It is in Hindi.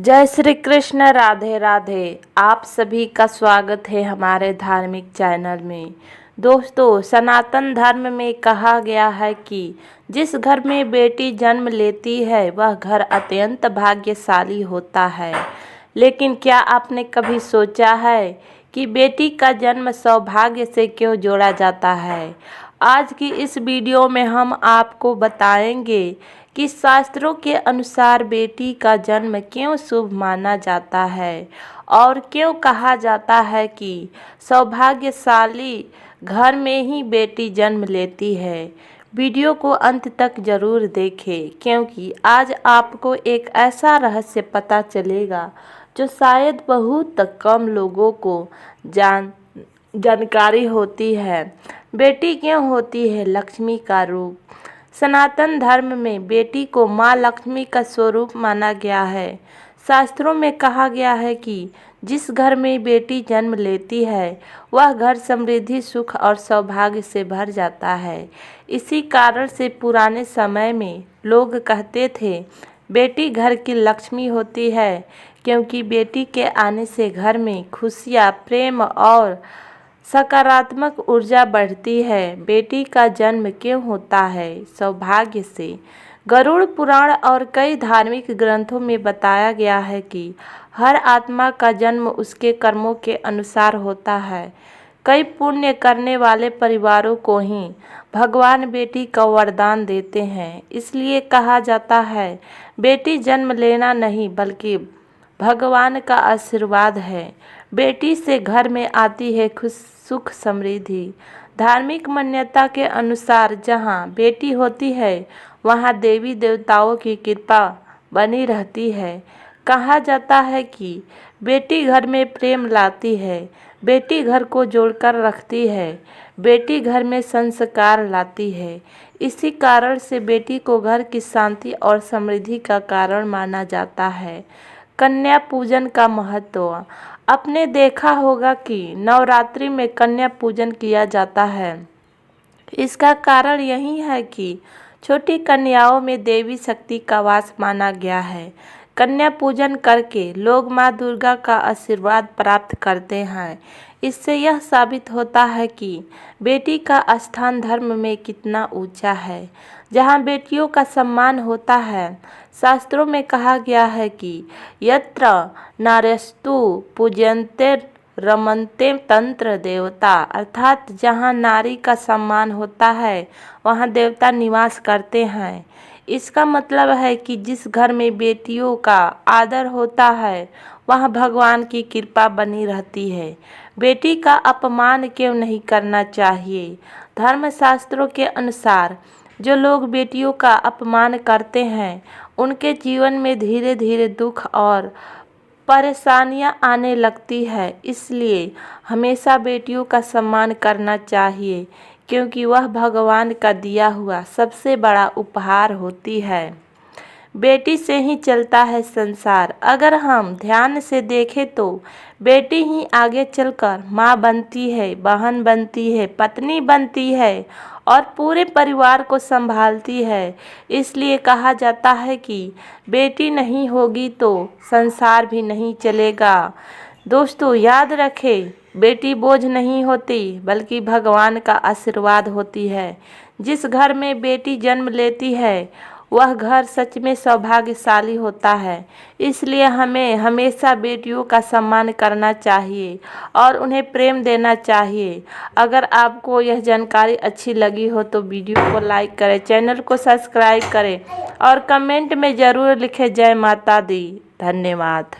जय श्री कृष्ण। राधे राधे। आप सभी का स्वागत है हमारे धार्मिक चैनल में। दोस्तों, सनातन धर्म में कहा गया है कि जिस घर में बेटी जन्म लेती है वह घर अत्यंत भाग्यशाली होता है। लेकिन क्या आपने कभी सोचा है कि बेटी का जन्म सौभाग्य से क्यों जोड़ा जाता है? आज की इस वीडियो में हम आपको बताएंगे कि शास्त्रों के अनुसार बेटी का जन्म क्यों शुभ माना जाता है और क्यों कहा जाता है कि सौभाग्यशाली घर में ही बेटी जन्म लेती है। वीडियो को अंत तक जरूर देखें, क्योंकि आज आपको एक ऐसा रहस्य पता चलेगा जो शायद बहुत कम लोगों को जानकारी होती है। बेटी क्यों होती है लक्ष्मी का रूप? सनातन धर्म में बेटी को माँ लक्ष्मी का स्वरूप माना गया है। शास्त्रों में कहा गया है कि जिस घर में बेटी जन्म लेती है वह घर समृद्धि, सुख और सौभाग्य से भर जाता है। इसी कारण से पुराने समय में लोग कहते थे बेटी घर की लक्ष्मी होती है, क्योंकि बेटी के आने से घर में खुशियाँ, प्रेम और सकारात्मक ऊर्जा बढ़ती है। बेटी का जन्म क्यों होता है? सौभाग्य से। गरुड़ पुराण और कई धार्मिक ग्रंथों में बताया गया है कि हर आत्मा का जन्म उसके कर्मों के अनुसार होता है। कई पुण्य करने वाले परिवारों को ही भगवान बेटी का वरदान देते हैं। इसलिए कहा जाता है बेटी जन्म लेना नहीं बल्कि भगवान का आशीर्वाद है। बेटी से घर में आती है सुख, समृद्धि। धार्मिक मान्यता के अनुसार जहाँ बेटी होती है वहाँ देवी देवताओं की कृपा बनी रहती है। कहा जाता है कि बेटी घर में प्रेम लाती है, बेटी घर को जोड़कर रखती है, बेटी घर में संस्कार लाती है। इसी कारण से बेटी को घर की शांति और समृद्धि का कारण माना जाता है। कन्या पूजन का महत्व। आपने देखा होगा कि नवरात्रि में कन्या पूजन किया जाता है। इसका कारण यही है कि छोटी कन्याओं में देवी शक्ति का वास माना गया है। कन्या पूजन करके लोग माँ दुर्गा का आशीर्वाद प्राप्त करते हैं। इससे यह साबित होता है कि बेटी का स्थान धर्म में कितना ऊंचा है, जहाँ बेटियों का सम्मान होता है। शास्त्रों में कहा गया है कि यत्र नार्यस्तु पूज्यन्ते रमन्ते तंत्र देवता, अर्थात जहाँ नारी का सम्मान होता है वहाँ देवता निवास करते हैं। इसका मतलब है कि जिस घर में बेटियों का आदर होता है वहाँ भगवान की कृपा बनी रहती है। बेटी का अपमान क्यों नहीं करना चाहिए? धर्मशास्त्रों के अनुसार जो लोग बेटियों का अपमान करते हैं उनके जीवन में धीरे धीरे दुख और परेशानियां आने लगती है। इसलिए हमेशा बेटियों का सम्मान करना चाहिए, क्योंकि वह भगवान का दिया हुआ सबसे बड़ा उपहार होती है। बेटी से ही चलता है संसार। अगर हम ध्यान से देखें तो बेटी ही आगे चलकर माँ बनती है, बहन बनती है, पत्नी बनती है और पूरे परिवार को संभालती है। इसलिए कहा जाता है कि बेटी नहीं होगी तो संसार भी नहीं चलेगा। दोस्तों, याद रखें, बेटी बोझ नहीं होती बल्कि भगवान का आशीर्वाद होती है। जिस घर में बेटी जन्म लेती है वह घर सच में सौभाग्यशाली होता है। इसलिए हमें हमेशा बेटियों का सम्मान करना चाहिए और उन्हें प्रेम देना चाहिए। अगर आपको यह जानकारी अच्छी लगी हो तो वीडियो को लाइक करें, चैनल को सब्सक्राइब करें और कमेंट में ज़रूर लिखें जय माता दी। धन्यवाद।